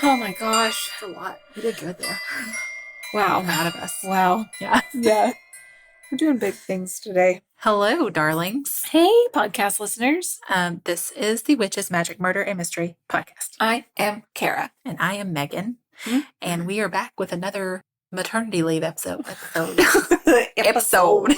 Oh my gosh. That's a lot. You did good there. Wow. Proud of us. Wow. Yeah. Yeah. We're doing big things today. Hello, darlings. Hey, podcast listeners. This is the Witches, Magic, Murder, and Mystery podcast. I am Kara. And I am Megan. Mm-hmm. And we are back with another maternity leave episode. Episode.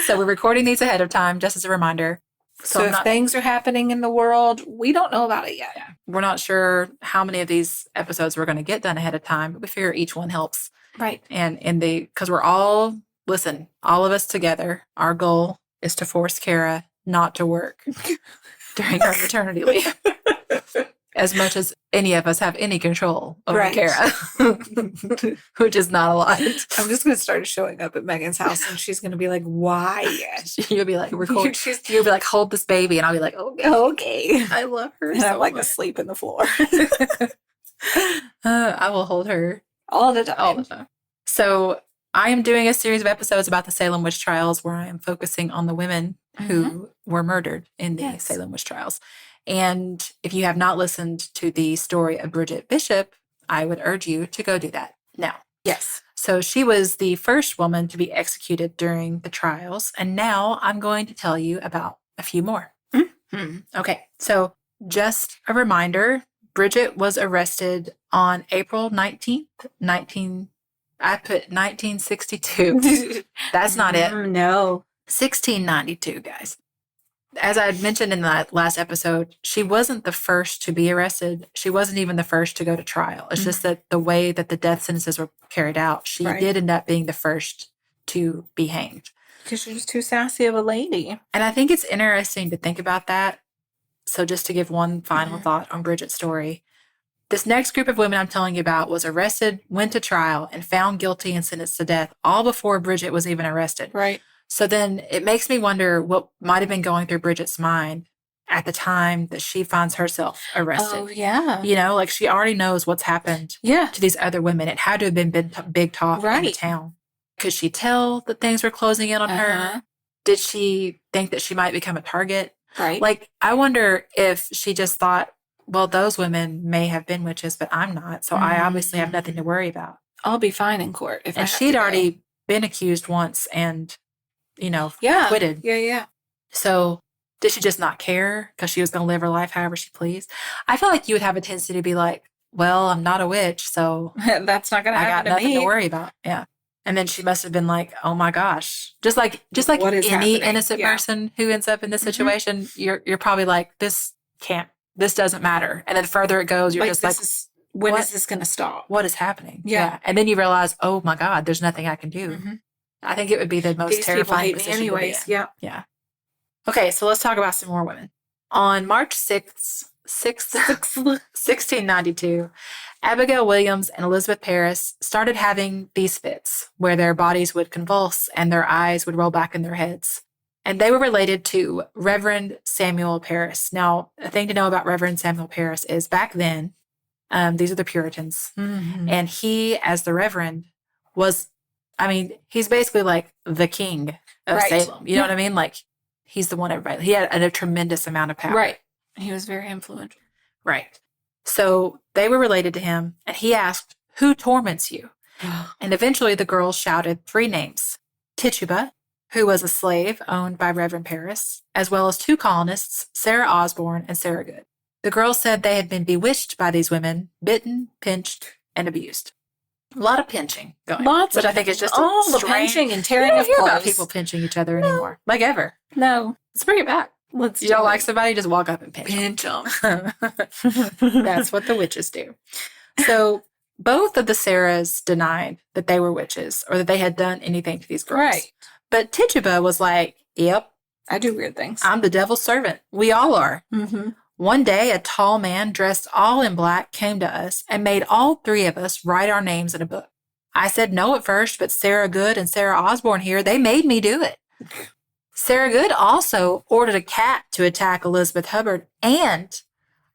So we're recording these ahead of time, just as a reminder. So if things are happening in the world, we don't know about it yet. Yeah. We're not sure how many of these episodes we're going to get done ahead of time, but we figure each one helps. Right. And because we're all of us together, our goal is to force Kara not to work during her maternity leave. As much as any of us have any control over Kara, which is not a lot. I'm just going to start showing up at Megan's house and she's going to be like, why? You'll be like, you'll be like, hold this baby. And I'll be like, okay. I love her. And I'm like asleep in the floor. I will hold her all the time. So I am doing a series of episodes about the Salem Witch Trials where I am focusing on the women who were murdered in the Salem Witch Trials. And if you have not listened to the story of Bridget Bishop, I would urge you to go do that now. Yes. So she was the first woman to be executed during the trials. And now I'm going to tell you about a few more. Mm-hmm. Okay. So just a reminder, Bridget was arrested on April 19th, 1962. That's not it. No. 1692, guys. As I had mentioned in the last episode, she wasn't the first to be arrested. She wasn't even the first to go to trial. It's just that the way that the death sentences were carried out, she did end up being the first to be hanged. Because she was too sassy of a lady. And I think it's interesting to think about that. So just to give one final thought on Bridget's story, this next group of women I'm telling you about was arrested, went to trial, and found guilty and sentenced to death all before Bridget was even arrested. Right. So then it makes me wonder what might have been going through Bridget's mind at the time that she finds herself arrested. Oh, yeah. You know, like she already knows what's happened to these other women. It had to have been big talk in the town. Could she tell that things were closing in on her? Did she think that she might become a target? Right. Like, I wonder if she just thought, well, those women may have been witches, but I'm not. So I obviously have nothing to worry about. I'll be fine in court. And she'd already been accused once and acquitted. Yeah. So did she just not care because she was going to live her life however she pleased? I feel like you would have a tendency to be like, well, I'm not a witch, so that's not going to happen to me. I got nothing to worry about. Yeah. And then she must have been like, oh my gosh. Just like any innocent person who ends up in this situation, you're probably like, this doesn't matter. And then further it goes, you're just like, when is this going to stop? What is happening? Yeah. And then you realize, oh my God, there's nothing I can do. Mm-hmm. I think it would be the most terrifying position anyways. Yeah. Okay, so let's talk about some more women. On March 6th, 1692, Abigail Williams and Elizabeth Parris started having these fits where their bodies would convulse and their eyes would roll back in their heads. And they were related to Reverend Samuel Parris. Now, a thing to know about Reverend Samuel Parris is back then, these are the Puritans, and he, as the Reverend, he's basically like the king of Salem. You know what I mean? Like, he's the one everybody, he had a tremendous amount of power. Right. He was very influential. Right. So they were related to him, and he asked, who torments you? And eventually the girls shouted 3 names. Tituba, who was a slave owned by Reverend Parris, as well as 2 colonists, Sarah Osborne and Sarah Good. The girls said they had been bewitched by these women, bitten, pinched, and abused. A lot of pinching going. Which I think is just the pinching and tearing of clothes. clothes. About people pinching each other anymore. Like ever. No. Let's bring it back. You don't like somebody, just walk up and pinch them. That's what the witches do. So both of the Sarahs denied that they were witches or that they had done anything to these girls. Right. But Tituba was like, yep. I do weird things. I'm the devil's servant. We all are. Mm-hmm. One day, a tall man dressed all in black came to us and made all 3 of us write our names in a book. I said no at first, but Sarah Good and Sarah Osborne here, they made me do it. Sarah Good also ordered a cat to attack Elizabeth Hubbard, and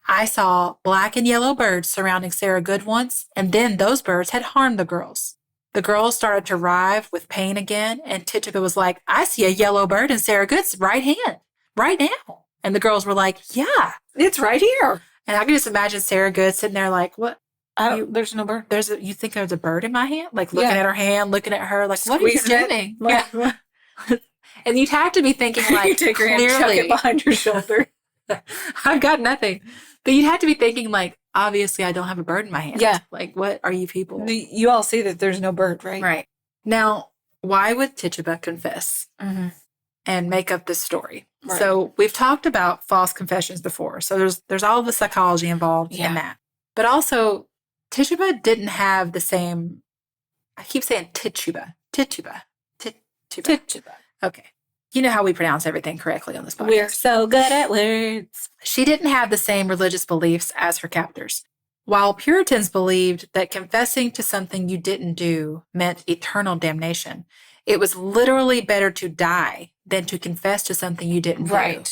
I saw black and yellow birds surrounding Sarah Good once, and then those birds had harmed the girls. The girls started to writhe with pain again, and Tituba was like, I see a yellow bird in Sarah Good's right hand, right now. And the girls were like, yeah, it's right here. And I can just imagine Sarah Good sitting there like, what? There's no bird. You think there's a bird in my hand? Like looking at her hand, looking at her, like, Squeezing what are you doing? Like, Yeah. And you'd have to be thinking like, you take your hand, chuck it behind your shoulder. I've got nothing. But you'd have to be thinking like, obviously I don't have a bird in my hand. Yeah. Like, what are you people? You all see that there's no bird, right? Right. Now, why would Tituba confess and make up this story? Right. So we've talked about false confessions before. So there's all the psychology involved in that. But also, Tituba didn't have the same, I keep saying Tituba. Okay. You know how we pronounce everything correctly on this podcast. We're so good at words. She didn't have the same religious beliefs as her captors. While Puritans believed that confessing to something you didn't do meant eternal damnation, it was literally better to die than to confess to something you didn't do.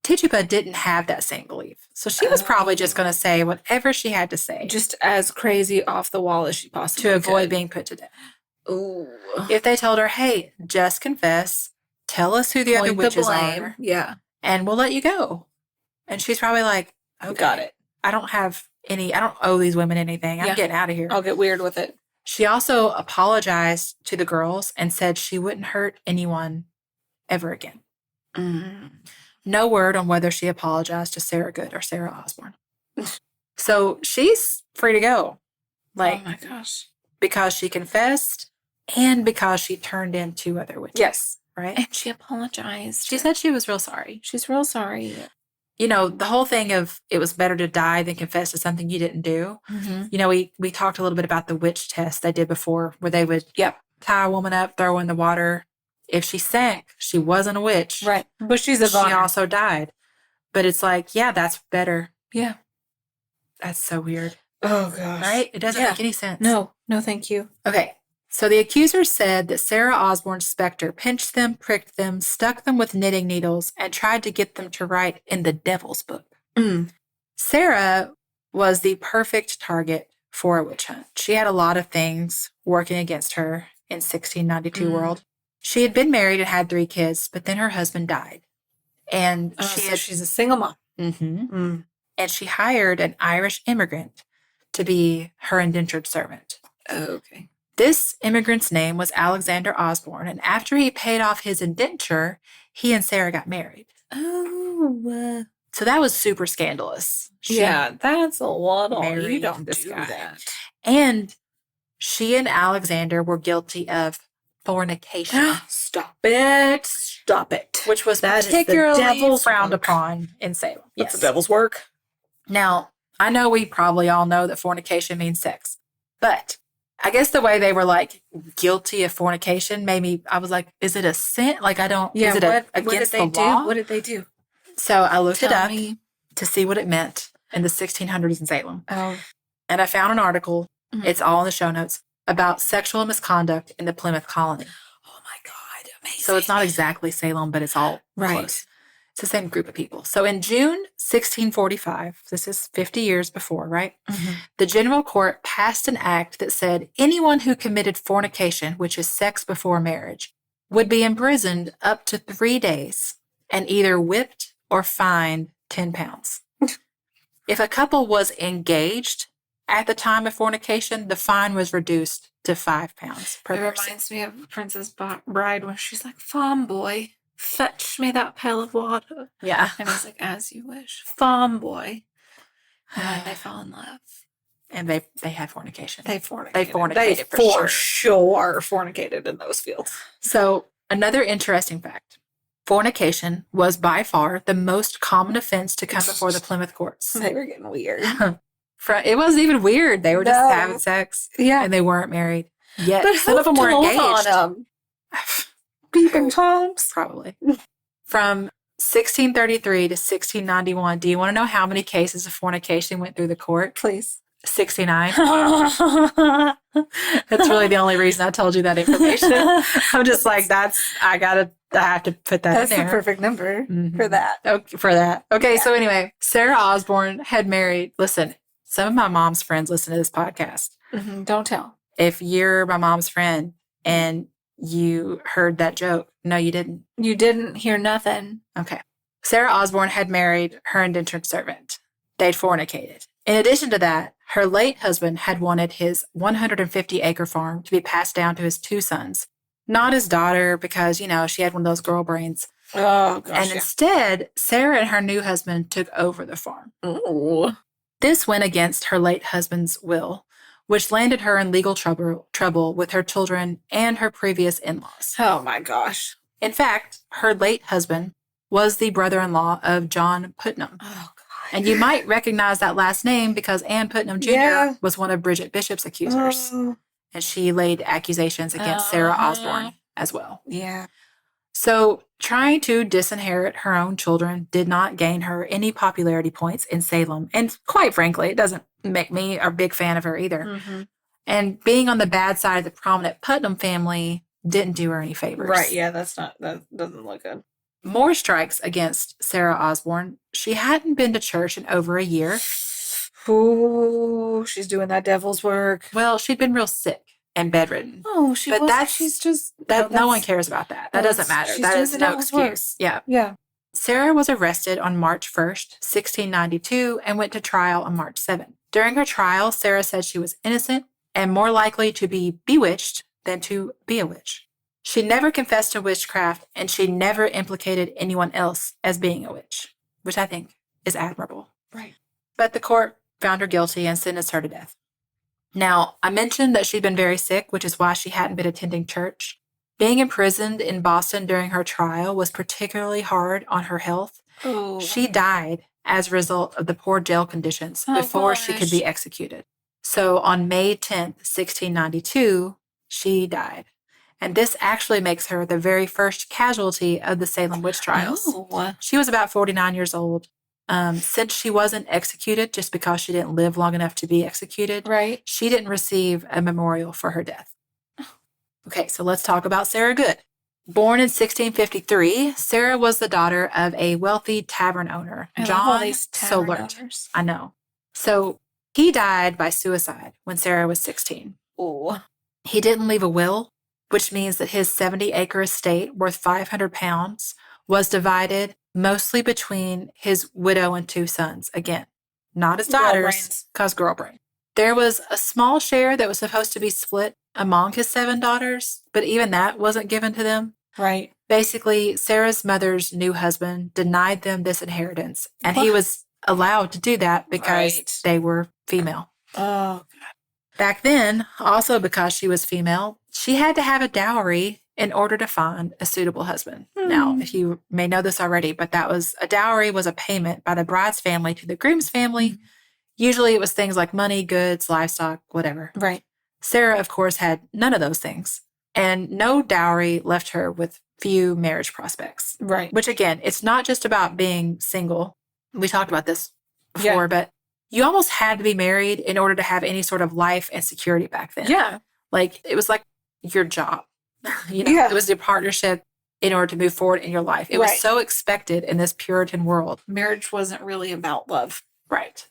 Tituba didn't have that same belief. So she was probably just going to say whatever she had to say. Just as crazy off the wall as she possibly to avoid being put to death. Ooh. If they told her, hey, just confess, tell us who the other witches are. Yeah. And we'll let you go. And she's probably like, okay, got it. I don't owe these women anything. I'm getting out of here. I'll get weird with it. She also apologized to the girls and said she wouldn't hurt anyone ever again. No word on whether she apologized to Sarah Good or Sarah Osborne. So she's free to go. Like, oh my gosh. Because she confessed and because she turned in 2 other witches. Yes. Right? And she apologized. She said she was real sorry. She's real sorry. You know, the whole thing of it was better to die than confess to something you didn't do. You know, we talked a little bit about the witch test they did before where they would tie a woman up, throw her in the water. If she sank, she wasn't a witch. Right. But she's a goner. She also died. But it's like, yeah, that's better. Yeah. That's so weird. Oh, gosh. Right? It doesn't make any sense. No, thank you. Okay. So the accusers said that Sarah Osborne's specter pinched them, pricked them, stuck them with knitting needles, and tried to get them to write in the devil's book. Sarah was the perfect target for a witch hunt. She had a lot of things working against her in 1692 world. She had been married and had 3 kids, but then her husband died. And she's a single mom. And she hired an Irish immigrant to be her indentured servant. Okay. This immigrant's name was Alexander Osborne, and after he paid off his indenture, he and Sarah got married. Oh. So that was super scandalous. That's a lot. You don't this do guy. that. And she and Alexander were guilty of fornication. Stop it. Which was that particularly frowned upon in Salem. That's the devil's work. Now, I know we probably all know that fornication means sex, but I guess the way they were like guilty of fornication made me, I was like, is it a sin? Like, I don't, is it against the law? What did they do? So I looked it up to see what it meant in the 1600s in Salem. Oh. And I found an article, it's all in the show notes, about sexual misconduct in the Plymouth colony. Oh my God, amazing. So it's not exactly Salem, but it's all close. It's the same group of people. So in June 1645, this is 50 years before, right? The General Court passed an act that said anyone who committed fornication, which is sex before marriage, would be imprisoned up to 3 days and either whipped or fined 10 pounds. If a couple was engaged at the time of fornication, the fine was reduced to 5 pounds per person. It reminds me of Princess Bride when she's like, "Farm boy, fetch me that pail of water." Yeah. And he's like, "As you wish, farm boy." And then they fall in love. And they had fornication. They fornicated. They for sure fornicated in those fields. So another interesting fact. Fornication was by far the most common offense to come before the Plymouth courts. They were getting weird. It wasn't even weird. They were just having sex. Yeah. And they weren't married. Yet but some of them were engaged. On them? Peeping toms? Probably. From 1633 to 1691, do you want to know how many cases of fornication went through the court? Please. 69. That's really the only reason I told you that information. I'm just like, I have to put that in there. That's the perfect number for that. Okay, for that. Okay, so anyway, Sarah Osborne had married, listen, some of my mom's friends listen to this podcast. Don't tell. If you're my mom's friend and you heard that joke, no, you didn't. You didn't hear nothing. Okay. Sarah Osborne had married her indentured servant. they'd fornicated. In addition to that, her late husband had wanted his 150-acre farm to be passed down to his 2 sons, not his daughter, because, she had one of those girl brains. Oh, gosh. And instead, Sarah and her new husband took over the farm. Ooh. This went against her late husband's will, which landed her in legal trouble with her children and her previous in-laws. Oh, my gosh. In fact, her late husband was the brother-in-law of John Putnam. Oh, God. And you might recognize that last name because Ann Putnam Jr. was one of Bridget Bishop's accusers. Oh. And she laid accusations against Sarah Osborne as well. Yeah. So trying to disinherit her own children did not gain her any popularity points in Salem. And quite frankly, it doesn't make me a big fan of her either. Mm-hmm. And being on the bad side of the prominent Putnam family didn't do her any favors. Right, yeah, that doesn't look good. More strikes against Sarah Osborne. She hadn't been to church in over a year. Ooh, she's doing that devil's work. Well, she'd been real sick and bedridden. Oh, No one cares about that. That doesn't matter. That is no excuse. Yeah. Yeah. Sarah was arrested on March 1st, 1692, and went to trial on March 7th. During her trial, Sarah said she was innocent and more likely to be bewitched than to be a witch. She never confessed to witchcraft, and she never implicated anyone else as being a witch, which I think is admirable. Right. But the court found her guilty and sentenced her to death. Now, I mentioned that she'd been very sick, which is why she hadn't been attending church. Being imprisoned in Boston during her trial was particularly hard on her health. Oh. She died as a result of the poor jail conditions before she could be executed. So on May 10th, 1692, she died. And this actually makes her the very first casualty of the Salem Witch Trials. Oh. She was about 49 years old. Since she wasn't executed, just because she didn't live long enough to be executed, right, she didn't receive a memorial for her death. Okay, so let's talk about Sarah Good. Born in 1653, Sarah was the daughter of a wealthy tavern owner, John Solert. I know. So he died by suicide when Sarah was 16. Oh. He didn't leave a will, which means that his 70-acre estate worth £500 was divided mostly between his widow and 2 sons. Again, not his daughters, because girl brain. There was a small share that was supposed to be split among his 7 daughters, but even that wasn't given to them. Right. Basically, Sarah's mother's new husband denied them this inheritance, and he was allowed to do that because they were female. Oh, God. Back then, also because she was female, she had to have a dowry in order to find a suitable husband. Now, if you may know this already, but a dowry was a payment by the bride's family to the groom's family. Usually it was things like money, goods, livestock, whatever. Right. Sarah, of course, had none of those things. And no dowry left her with few marriage prospects. Right. Which, again, it's not just about being single. We talked about this before, but you almost had to be married in order to have any sort of life and security back then. Yeah. Like, it was like your job. It was your partnership in order to move forward in your life. It was so expected in this Puritan world. Marriage wasn't really about love. Right.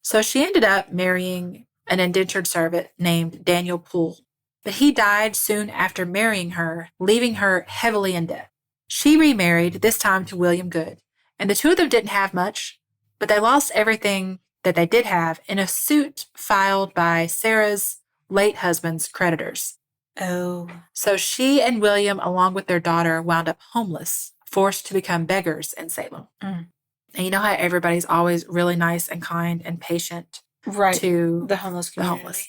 So she ended up marrying an indentured servant named Daniel Poole. But he died soon after marrying her, leaving her heavily in debt. She remarried, this time to William Good. And the two of them didn't have much, but they lost everything that they did have in a suit filed by Sarah's late husband's creditors. Oh. So she and William, along with their daughter, wound up homeless, forced to become beggars in Salem. And you know how everybody's always really nice and kind and patient to the homeless community.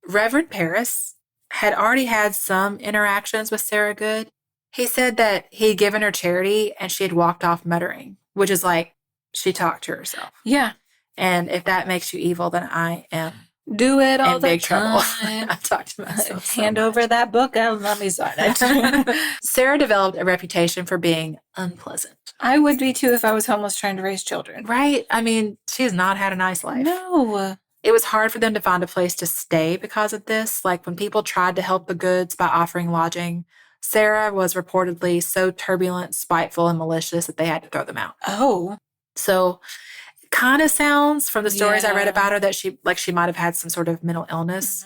Reverend Parris had already had some interactions with Sarah Good. He said that he'd given her charity and she had walked off muttering, which is like she talked to herself. Yeah. And if that makes you evil, then I am do it all in big trouble. time. I talk to myself. Hand over that book and let me sign it. Sarah developed a reputation for being unpleasant. I would be too if I was homeless trying to raise children. Right? I mean, she has not had a nice life. No. It was hard for them to find a place to stay because of this. Like when people tried to help the Goods by offering lodging, Sarah was reportedly so turbulent, spiteful, and malicious that they had to throw them out. Oh. So it kind of sounds from the stories I read about her that she might have had some sort of mental illness,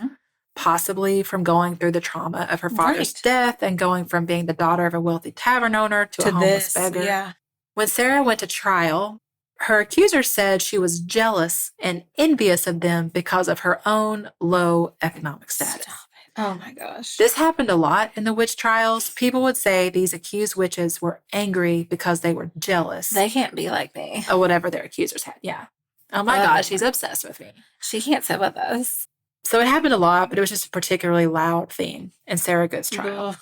possibly from going through the trauma of her father's death and going from being the daughter of a wealthy tavern owner to a homeless beggar. Yeah. When Sarah went to trial, Her accuser said she was jealous and envious of them because of her own low economic status. Stop it. Oh my gosh. This happened a lot in the witch trials. People would say these accused witches were angry because they were jealous They can't be like me. of whatever their accusers had. Yeah. Oh my gosh, she's obsessed with me. She can't sit with us. So it happened a lot, but it was just a particularly loud theme in Sarah Good's trial. Ugh.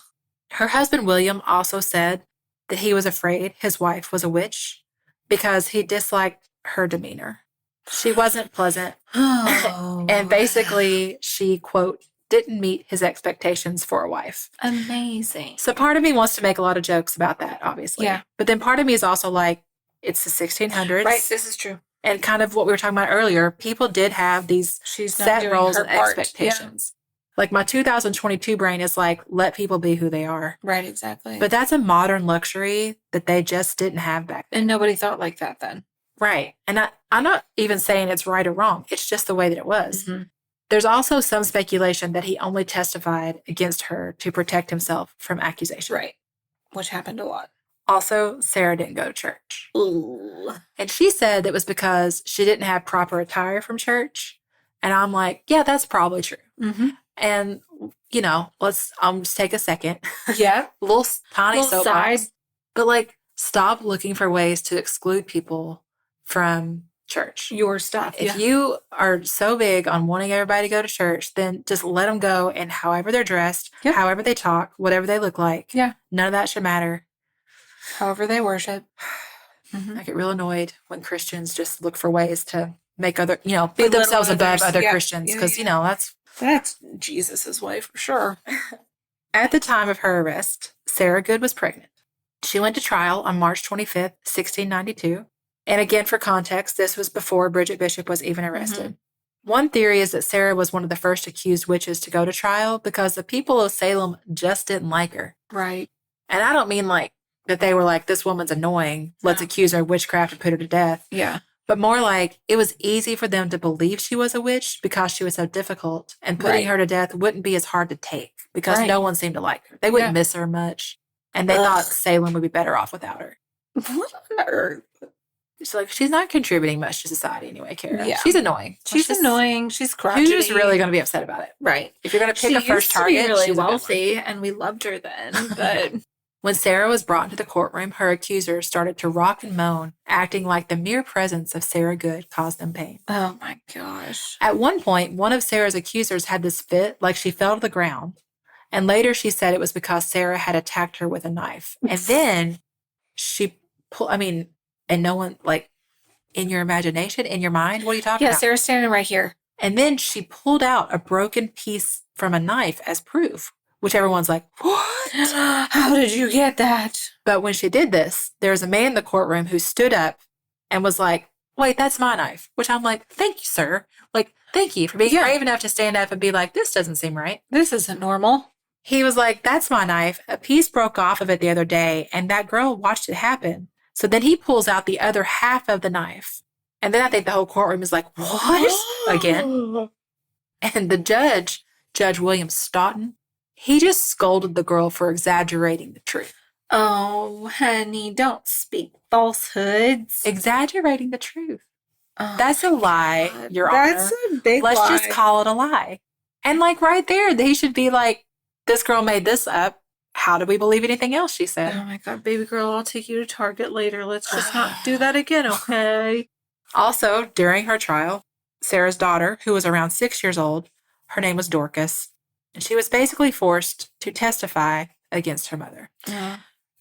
Her husband, William, also said that he was afraid his wife was a witch because he disliked her demeanor. She wasn't pleasant. Oh. And basically, she, quote, didn't meet his expectations for a wife. Amazing. So part of me wants to make a lot of jokes about that, obviously. Yeah. But then part of me is also like, it's the 1600s. Right, this is true. And kind of what we were talking about earlier, people did have these She's not set doing roles her and part. expectations. Like my 2022 brain is like, let people be who they are. Yeah. Right, exactly. But that's a modern luxury that they just didn't have back then. and nobody thought like that then. Right. And I'm not even saying it's right or wrong. It's just the way that it was. Mhm. There's also some speculation that he only testified against her to protect himself from accusation. Right. Which happened a lot. Also, Sarah didn't go to church. Ooh. And she said it was because she didn't have proper attire from church. And I'm like, yeah, that's probably true. Mm-hmm. And, you know, let's just take a second. Yeah. Little tiny Little soapbox. side. But like, stop looking for ways to exclude people from church. Your stuff. If you are so big on wanting everybody to go to church, then just let them go. And however they're dressed, Yeah. however they talk, whatever they look like, Yeah. none of that should matter. However they worship. Mm-hmm. I get real annoyed when Christians just look for ways to make other, you know, put Belittle themselves above others. other Yeah. Christians. Yeah, Because, yeah. you know, That's Jesus's way for sure. at the time of her arrest, Sarah Good was pregnant. She went to trial on March 25th, 1692. And again, for context, this was before Bridget Bishop was even arrested. One theory is that Sarah was one of the first accused witches to go to trial because the people of Salem just didn't like her. Right. And I don't mean like that they were like, this woman's annoying. Let's No. accuse her of witchcraft and put her to death. Yeah. But more like it was easy for them to believe she was a witch because she was so difficult. And putting Right. her to death wouldn't be as hard to take because Right. no one seemed to like her. They wouldn't Yeah. miss her much. And they Ugh. thought Salem would be better off without her. What on earth? She's like, she's not contributing much to society anyway, Kara. Yeah. She's annoying. She's Let's just- annoying. She's crotchety. Who's really going to be upset about it? Right. If you're going to pick She a first used target, to be really she's a good one. wealthy, and we loved her then. But When Sarah was brought into the courtroom, her accusers started to rock and moan, acting like the mere presence of Sarah Good caused them pain. oh my gosh. At one point, one of Sarah's accusers had this fit, like she fell to the ground. And later she said it was because Sarah had attacked her with a knife. And then she and no one, like, in your imagination, in your mind, what are you talking Yeah, about? Sarah's standing right here. And then she pulled out a broken piece from a knife as proof, which everyone's like, what? How did you get that? But when she did this, there was a man in the courtroom who stood up and was like, wait, that's my knife. Which I'm like, thank you, sir. Like, thank you for being Yeah. brave enough to stand up and be like, this doesn't seem right. This isn't normal. He was like, that's my knife. A piece broke off of it the other day, and that girl watched it happen. So then he pulls out the other half of the knife. And then I think the whole courtroom is like, what? Again. And the judge, Judge William Stoughton, he just scolded the girl for exaggerating the truth. Oh, honey, don't speak falsehoods. Exaggerating the truth. Oh, That's a lie, God. Your That's Honor. a big Let's lie. just call it a lie. And like right there, they should be like, this girl made this up. How do we believe anything else she said? Oh my God, baby girl, I'll take you to Target later. Let's just not do that again, okay? Also, during her trial, Sarah's daughter, who was around 6 years old, her name was Dorcas, and she was basically forced to testify against her mother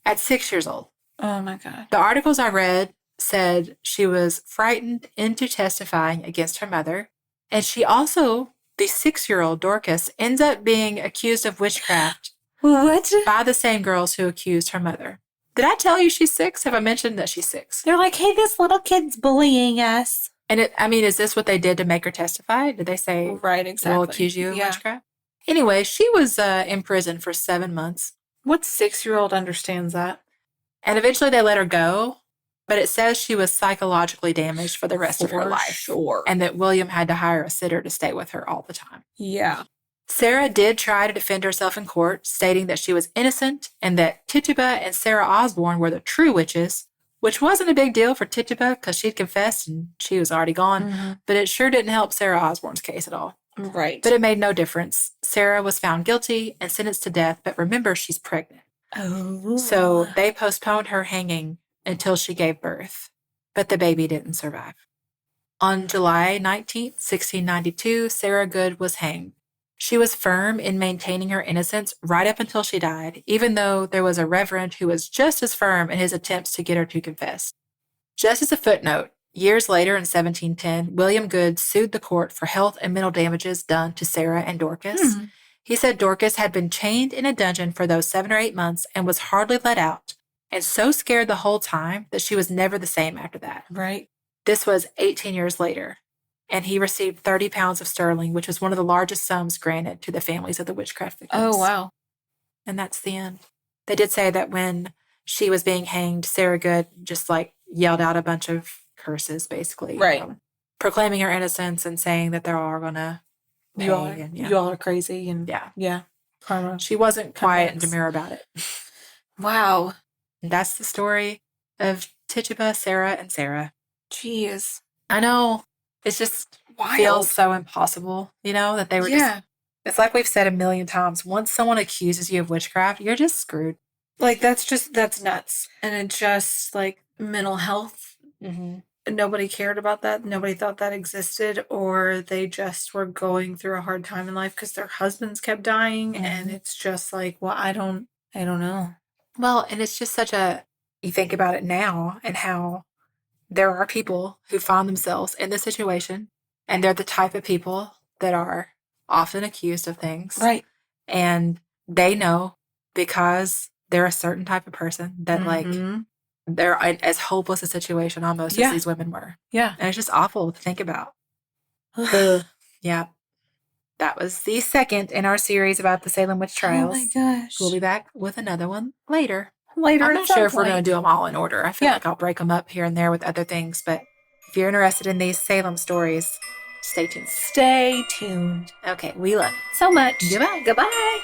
at 6 years old. Oh my God. The articles I read said she was frightened into testifying against her mother, and she also, the 6-year-old Dorcas, ends up being accused of witchcraft What? by the same girls who accused her mother. Did I tell you she's 6? Have I mentioned that she's 6? They're like, hey, this little kid's bullying us. And is this what they did to make her testify? Did they say, Right, exactly. we'll accuse you of Yeah. witchcraft? Anyway, she was in prison for 7 months. What 6-year-old understands that? And eventually they let her go. But it says she was psychologically damaged for the rest of her life. Sure. And that William had to hire a sitter to stay with her all the time. Yeah. Sarah did try to defend herself in court, stating that she was innocent and that Tituba and Sarah Osborne were the true witches, which wasn't a big deal for Tituba because she'd confessed and she was already gone, but it sure didn't help Sarah Osborne's case at all. Right. But it made no difference. Sarah was found guilty and sentenced to death, but remember, she's pregnant. Oh. So they postponed her hanging until she gave birth, but the baby didn't survive. On July 19th, 1692, Sarah Good was hanged. She was firm in maintaining her innocence right up until she died, even though there was a reverend who was just as firm in his attempts to get her to confess. Just as a footnote, years later in 1710, William Good sued the court for health and mental damages done to Sarah and Dorcas. He said Dorcas had been chained in a dungeon for those 7 or 8 months and was hardly let out, and so scared the whole time that she was never the same after that. Right. This was 18 years later, and he received 30 pounds of sterling, which was one of the largest sums granted to the families of the witchcraft victims. Oh, wow. And that's the end. They did say that when she was being hanged, Sarah Good just like yelled out a bunch of curses, basically. Right. Proclaiming her innocence and saying that they're all going to pay. You all are crazy. And yeah. Karma. She wasn't quiet and demure about it. Wow. And that's the story of Tituba, Sarah, and Sarah. Jeez. I know. It just feels so impossible, that they were just... It's like we've said a million times. Once someone accuses you of witchcraft, you're just screwed. Like, that's nuts. And it's just, like, mental health. Nobody cared about that. Nobody thought that existed. Or they just were going through a hard time in life because their husbands kept dying. And it's just like, well, I don't know. Well, and it's just such a... You think about it now and how... There are people who find themselves in this situation, and they're the type of people that are often accused of things. Right. And they know because they're a certain type of person that, like, they're in as hopeless a situation almost as these women were. Yeah. And it's just awful to think about. Yeah. That was the second in our series about the Salem Witch Trials. Oh, my gosh. We'll be back with another one later. I'm not sure if we're going to do them all in order. I feel like I'll break them up here and there with other things. But if you're interested in these Salem stories, stay tuned. Stay tuned. Okay, we love you so much. Goodbye. Goodbye.